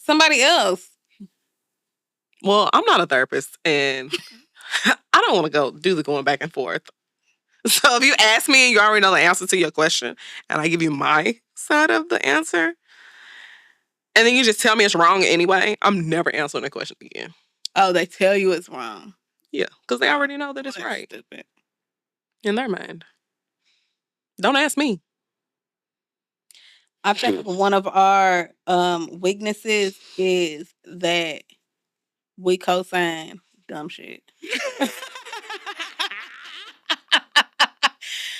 somebody else. Well, I'm not a therapist, and I don't want to go do the going back and forth. So if you ask me and you already know the answer to your question, and I give you my side of the answer, and then you just tell me it's wrong anyway, I'm never answering the question again. Oh, they tell you it's wrong. Yeah, because they already know that it's right. Stupid. In their mind. Don't ask me. I think one of our weaknesses is that we co-sign dumb shit.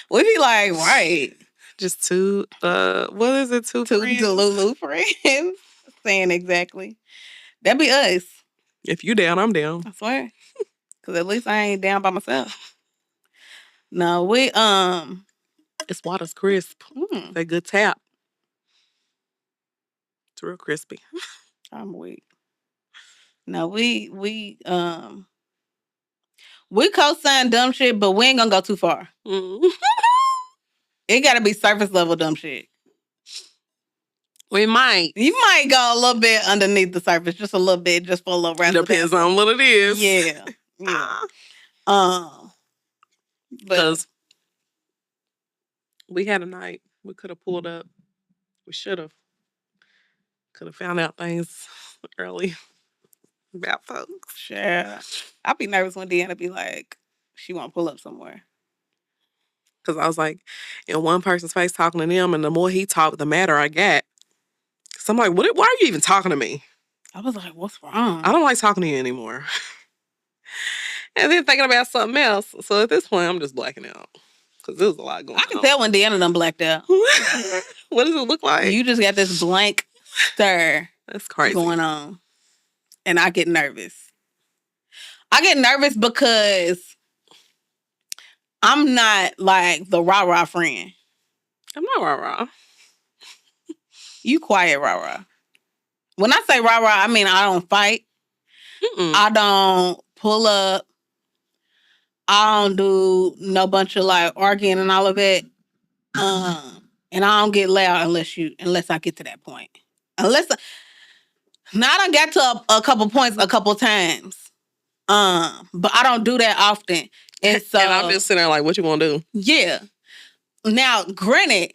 We be like, right. Just two, what is it? Two friends? Delulu friends saying exactly. That be us. If you down, I'm down. I swear. Because at least I ain't down by myself. No, we, it's water's crisp. That good tap. It's real crispy. I'm weak. No, we co-sign dumb shit, but we ain't gonna go too far. It gotta be surface level dumb shit. We might. You might go a little bit underneath the surface, just a little bit, just for a little rest. Depends on what it is. Yeah. Because we had a night. We could have pulled up. We should have. Could have found out things early about folks. Yeah. I'll be nervous when Deanna be like, she won't pull up somewhere. Because I was like, in one person's face talking to them, and the more he talked, the madder I got. So I'm like, why are you even talking to me? I was like, what's wrong? I don't like talking to you anymore. And then thinking about something else. So at this point, I'm just blacking out. Because there's a lot going on. I can tell when Deanna done blacked out. What does it look like? You just got this blank stare. That's crazy. Going on. And I get nervous. I get nervous because I'm not like the rah-rah friend. I'm not rah-rah. You quiet rah-rah. When I say rah-rah, I mean I don't fight. I don't pull up. I don't do no bunch of like arguing and all of it. And I don't get loud unless I get to that point. Now I done got to a couple points a couple times. But I don't do that often. And so and I'm just sitting there like, what you want to do? Yeah. Now, granted,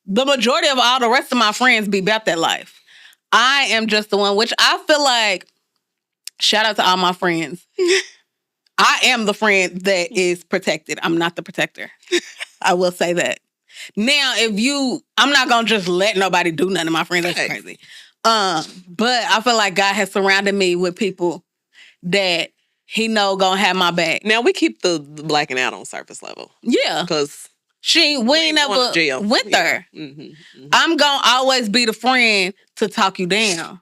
the majority of all the rest of my friends be about that life. I am just the one, which I feel like, shout out to all my friends. I am the friend that is protected. I'm not the protector. I will say that. Now, I'm not going to just let nobody do nothing to my friends. That's crazy. But I feel like God has surrounded me with people that he know gonna have my back. Now, we keep the blacking out on surface level. Yeah. Because we ain't never went there. I'm gonna always be the friend to talk you down.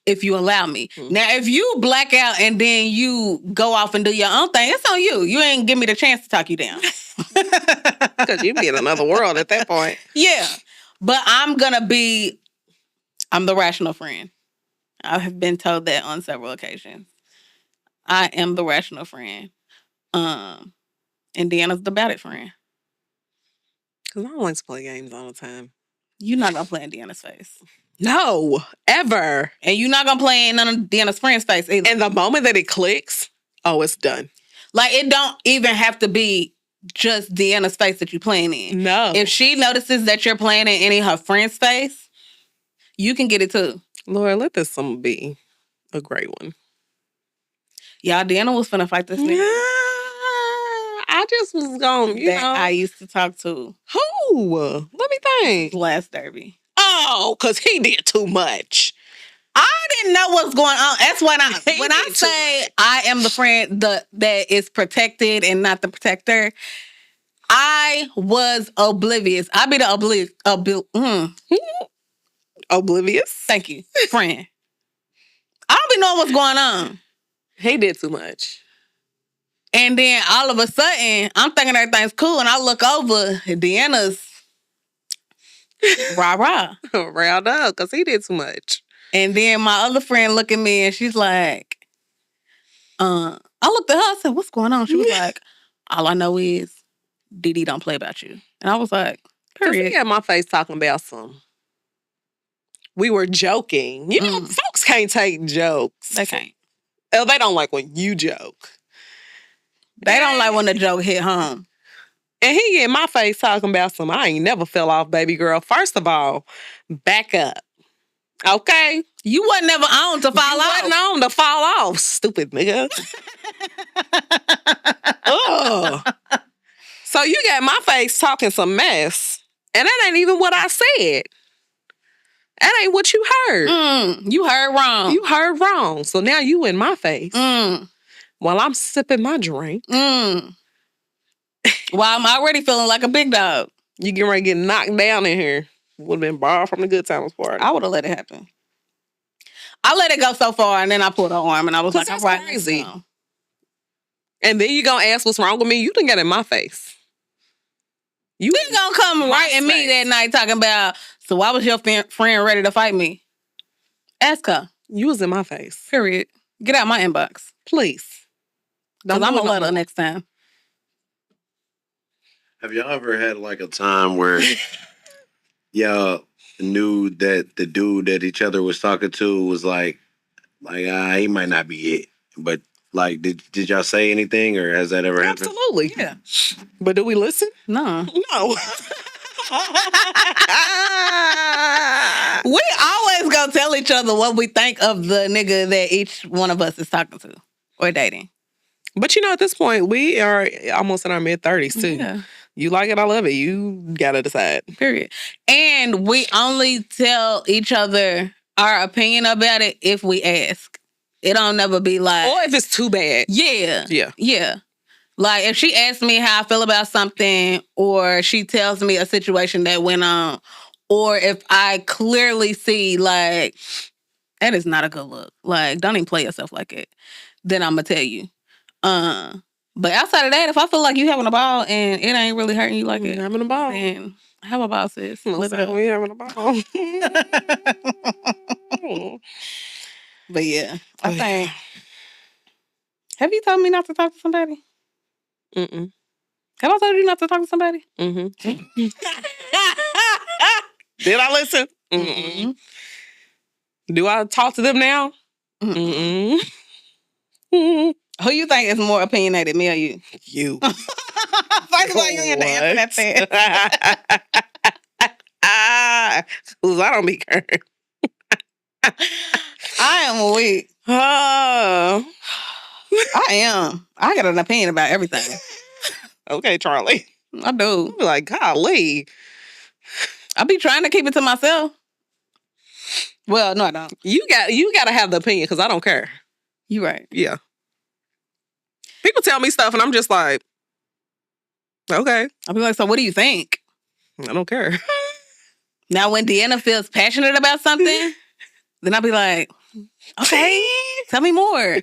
If you allow me. Now, if you black out and then you go off and do your own thing, it's on you. You ain't give me the chance to talk you down. Because you be in another world at that point. Yeah. But I'm the rational friend. I have been told that on several occasions. I am the rational friend. And Deanna's the bad friend. Because I don't like to play games all the time. You're not going to play in Deanna's face. No, ever. And you're not going to play in none of Deanna's friend's face either. And the moment that it clicks, it's done. Like, it don't even have to be just Deanna's face that you're playing in. No. If she notices that you're playing in any of her friend's face, you can get it too. Lord, let this one be a great one. Y'all, Deanna was finna fight this nigga. I just was going, you know. I used to talk to. Who? Let me think. Last Derby. Oh, because he did too much. I didn't know what's going on. That's when I say I am the friend that is protected and not the protector. I was oblivious. I be the oblivious. Thank you, friend. I don't be knowing what's going on. He did too much. And then all of a sudden, I'm thinking everything's cool, and I look over, Deanna's rah-rah. Riled up, because he did too much. And then my other friend look at me, and she's like, I looked at her, I said, what's going on? She was like, all I know is Dee don't play about you. And I was like, period. He had my face talking about we were joking. You know, folks can't take jokes. They can't. They don't like when you joke. They don't like when the joke hit home. And he in my face talking about I ain't never fell off, baby girl. First of all, back up. Okay? You wasn't never on to fall off. Wasn't on to fall off, stupid nigga. Ugh. So you got my face talking some mess, and that ain't even what I said. That ain't what you heard. You heard wrong. You heard wrong. So now you in my face while I'm sipping my drink. Well, I'm already feeling like a big dog. You getting ready to get knocked down in here. Would have been borrowed from the Good Times party. I would have let it happen. I let it go so far, and then I pulled her arm, and I was like, that's all right. Crazy. And then you gonna ask what's wrong with me? You done got in my face. You gonna come right at me that night talking about, so why was your friend ready to fight me? Ask her. You was in my face. Period. Get out my inbox. Please. Because I'm gonna let her next time. Have y'all ever had like a time where y'all knew that the dude that each other was talking to was like he might not be it, but like did y'all say anything, or has that ever happened? Absolutely. Yeah. But do we listen? No. No. We always gonna tell each other what we think of the nigga that each one of us is talking to or dating. But you know, at this point, we are almost in our mid-30s too. Yeah. You like it, I love it. You gotta decide. Period. And we only tell each other our opinion about it if we ask. It don't never be like... Or if it's too bad. Yeah. Yeah. Yeah. Like, if she asks me how I feel about something, or she tells me a situation that went on, or if I clearly see, like, that is not a good look. Like, don't even play yourself like it. Then I'm going to tell you. But outside of that, if I feel like you having a ball and it ain't really hurting you like it, having a ball, then have a ball, sis. Live it up. We having a ball. But yeah, I think. Have you told me not to talk to somebody? Mm-mm. Have I told you not to talk to somebody? Mm-hmm. Did I listen? Mm-mm. Do I talk to them now? Mm-mm. Who you think is more opinionated, me or you? You. First of all, you ain't answer that thing. Because I don't be caring. I am weak. I am. I got an opinion about everything. Okay, Charlie. I do. I be like, golly. I be trying to keep it to myself. Well, no, I don't. You got to have the opinion because I don't care. You right. Yeah. People tell me stuff and I'm just like, okay. I'll be like, so what do you think? I don't care. Now, when Deanna feels passionate about something, then I'll be like, okay, tell me more.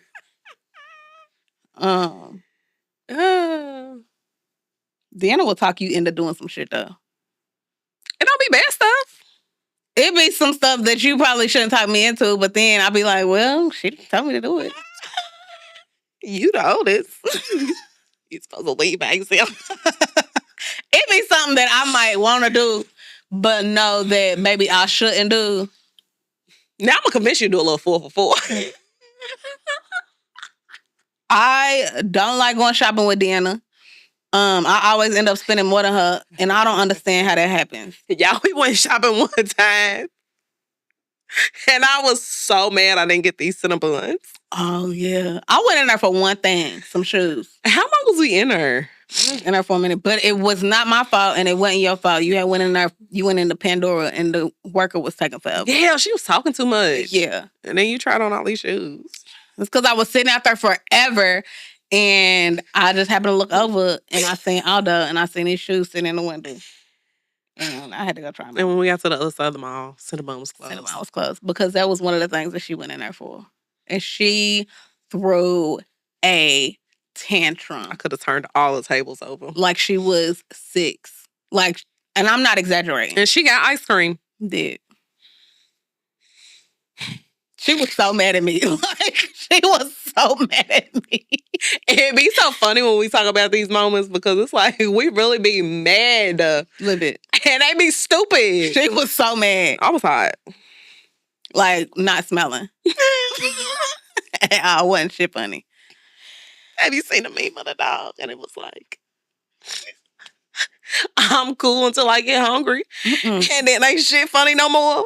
Deanna will talk you into doing some shit, though. It don't be bad stuff. It be some stuff that you probably shouldn't talk me into, but then I'll be like, well, she told me to do it. You the oldest. You supposed to leave by yourself. It be something that I might want to do, but know that maybe I shouldn't do. Now I'm gonna convince you to do a little 4 for 4. I don't like going shopping with Deanna. I always end up spending more than her, and I don't understand how that happens. Y'all, we went shopping one time, and I was so mad I didn't get these Cinnabons. Oh, yeah. I went in there for one thing, some shoes. How long was we in there? In there for a minute, but it was not my fault, and it wasn't your fault. You had went in there, you went into Pandora, and the worker was taking forever. Yeah, she was talking too much. Yeah. And then you tried on all these shoes. It's because I was sitting out there forever, and I just happened to look over, and I seen Aldo, and I seen his shoes sitting in the window. And I had to go try them. And when we got to the other side of the mall, Cinnabon was closed. Cinnabon was closed because that was one of the things that she went in there for. And she threw a tantrum. I could have turned all the tables over. Like she was 6. Like, and I'm not exaggerating. And she got ice cream. Did. She was so mad at me. Like, she was so mad at me. It'd be so funny when we talk about these moments because it's like we really be mad. Live and they be stupid. She was so mad. I was hot. Like, not smelling. I wasn't shit funny. Have you seen the meme of the dog? And it was like, I'm cool until I get hungry. Mm-mm. And then ain't shit funny no more.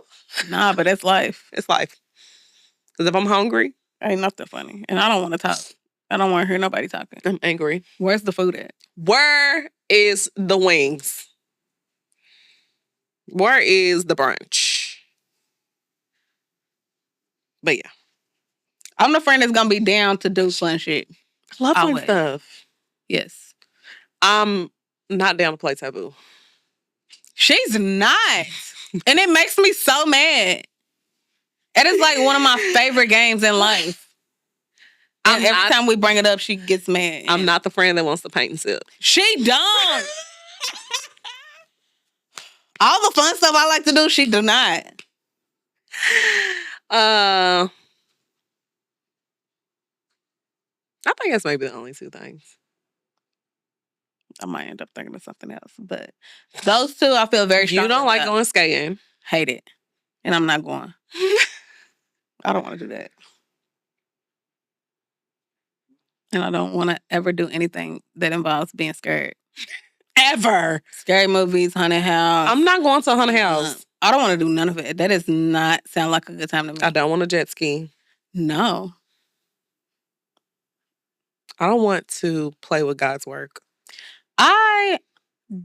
Nah, but it's life. It's life. Because if I'm hungry, ain't nothing funny. And I don't want to talk. I don't want to hear nobody talking. I'm angry. Where's the food at? Where is the wings? Where is the brunch? But yeah. I'm the friend that's going to be down to do fun shit. Love fun Always. stuff. Yes. I'm not down to play Taboo. She's not. And it makes me so mad. It is like one of my favorite games in life. And every time we bring it up, she gets mad. I'm not the friend that wants to paint and sip. She don't. All the fun stuff I like to do, she do not. I think that's maybe the only 2 things. I might end up thinking of something else. But those 2, I feel very strong. You don't like going skating. Hate it. And I'm not going. I don't want to do that. And I don't want to ever do anything that involves being scared. Ever. Scary movies, haunted house. I'm not going to a haunted house. I don't want to do none of it. That does not sound like a good time to me. I don't want a jet ski. No. I don't want to play with God's work. I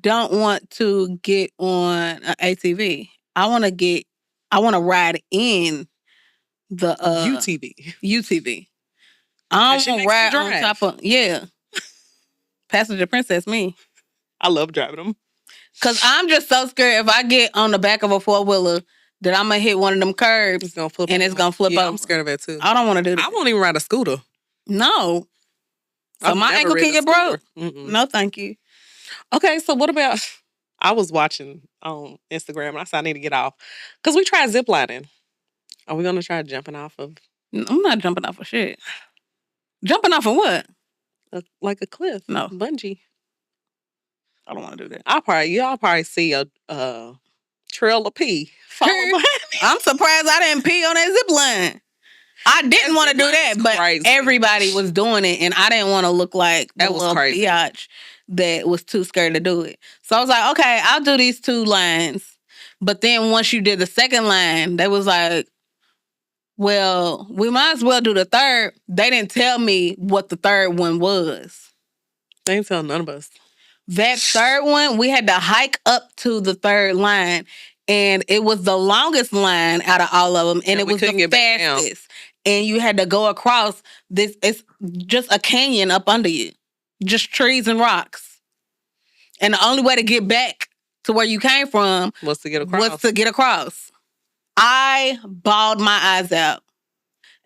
don't want to get on an ATV. I want to ride in the UTV. I don't want to ride on top of, yeah. Passenger princess, me. I love driving them. Because I'm just so scared if I get on the back of a 4-wheeler that I'm going to hit one of them curbs it's gonna flip and it's going to flip over. I'm scared of that too. I don't want to do that. I won't even ride a scooter. No. So my ankle can get broke. No, thank you. Okay, so what about, I was watching on Instagram and I said I need to get off. Because we tried ziplining. Are we going to try jumping off of? I'm not jumping off of shit. Jumping off of what? Like a cliff. No. Bungee. I don't want to do that. Y'all probably see a trail of pee. I'm surprised I didn't pee on that zip line. I didn't want to do that, but everybody was doing it, and I didn't want to look like that was crazy. Biatch that was too scared to do it. So I was like, okay, I'll do these 2 lines. But then once you did the second line, they was like, well, we might as well do the third. They didn't tell me what the third one was. They didn't tell none of us. That third one, we had to hike up to the third line, and it was the longest line out of all of them, and it was the fastest. And you had to go across this. It's just a canyon up under you, just trees and rocks. And the only way to get back to where you came from was to get across. I bawled my eyes out.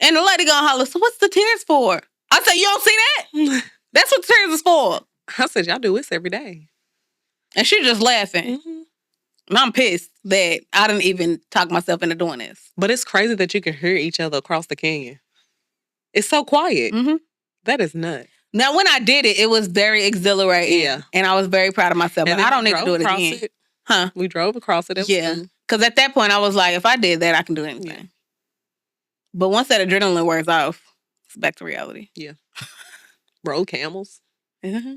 And the lady gonna holler, so what's the tears for? I said, you don't see that? That's what the tears is for. I said, y'all do this every day. And she just laughing. Mm-hmm. And I'm pissed that I didn't even talk myself into doing this. But it's crazy that you can hear each other across the canyon. It's so quiet. Mm-hmm. That is nuts. Now, when I did it, it was very exhilarating. Yeah. And I was very proud of myself. But I don't need to do it again. Huh? We drove across it. Yeah. Because at that point, I was like, if I did that, I can do anything. But once that adrenaline wears off, it's back to reality. Yeah. Road camels. Mm-hmm.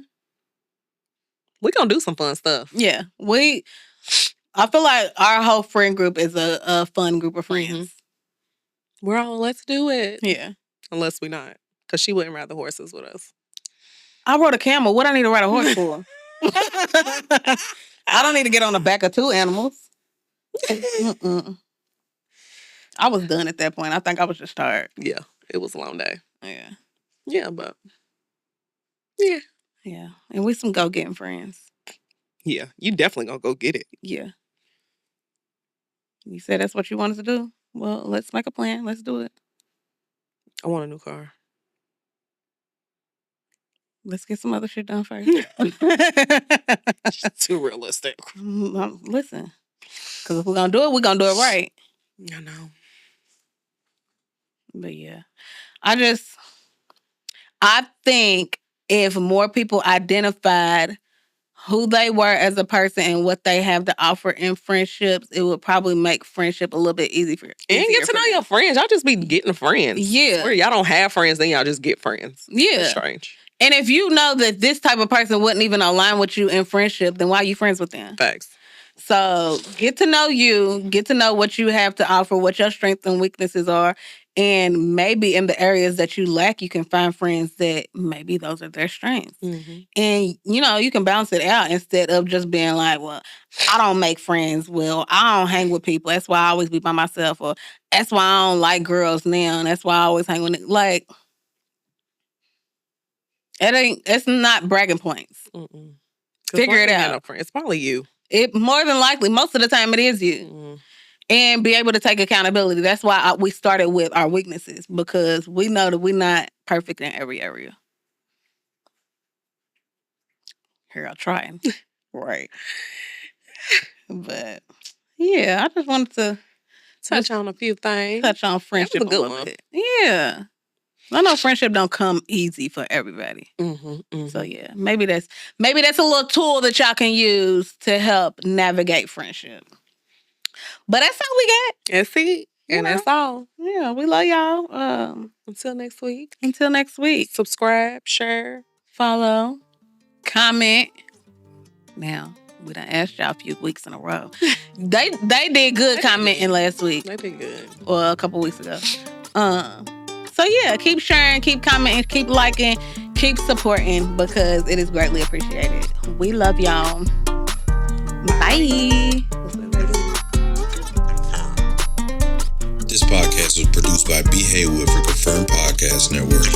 We gonna do some fun stuff. Yeah. I feel like our whole friend group is a fun group of friends. Mm-hmm. We're all, let's do it. Yeah. Unless we not. Because she wouldn't ride the horses with us. I rode a camel. What I need to ride a horse for? I don't need to get on the back of 2 animals. Mm-mm. I was done at that point. I think I was just tired. Yeah. It was a long day. Yeah. Yeah, but... Yeah. Yeah. And we some go-getting friends. Yeah. You definitely gonna go get it. Yeah. You said that's what you wanted to do? Well, let's make a plan. Let's do it. I want a new car. Let's get some other shit done first. Too realistic. Listen. Because if we're going to do it, we're going to do it right. I know. But yeah. I think if more people identified who they were as a person and what they have to offer in friendships, it would probably make friendship a little bit easier. And get to know your friends. Y'all just be getting friends. Yeah. Where y'all don't have friends, then y'all just get friends. Yeah. That's strange. And if you know that this type of person wouldn't even align with you in friendship, then why are you friends with them? Facts. So get to know you, get to know what you have to offer, what your strengths and weaknesses are. And maybe in the areas that you lack, you can find friends that maybe those are their strengths. Mm-hmm. And, you can balance it out instead of just being like, well, I don't make friends. Well, I don't hang with people. That's why I always be by myself. Or that's why I don't like girls now. That's why I always hang with it. Like, it's not bragging points. Mm-mm. Figure it out. It's probably you. It more than likely, most of the time it is you. Mm-hmm. And be able to take accountability. That's why we started with our weaknesses, because we know that we're not perfect in every area. Here, I'll try. Right. But, yeah, I just wanted to touch on a few things. Touch on friendship a little bit. Yeah. I know friendship don't come easy for everybody. Mm-hmm, mm-hmm. So, yeah, maybe that's a little tool that y'all can use to help navigate friendship. But that's all we got. That's it. And that's all. Yeah, we love y'all. Until next week. Subscribe, share, follow, comment. Now, we done asked y'all a few weeks in a row. They did good commenting last week. They did good. Or a couple weeks ago. So, yeah, keep sharing, keep commenting, keep liking, keep supporting, because it is greatly appreciated. We love y'all. Bye. This podcast was produced by B. Haywood for Confirmed Podcast Network.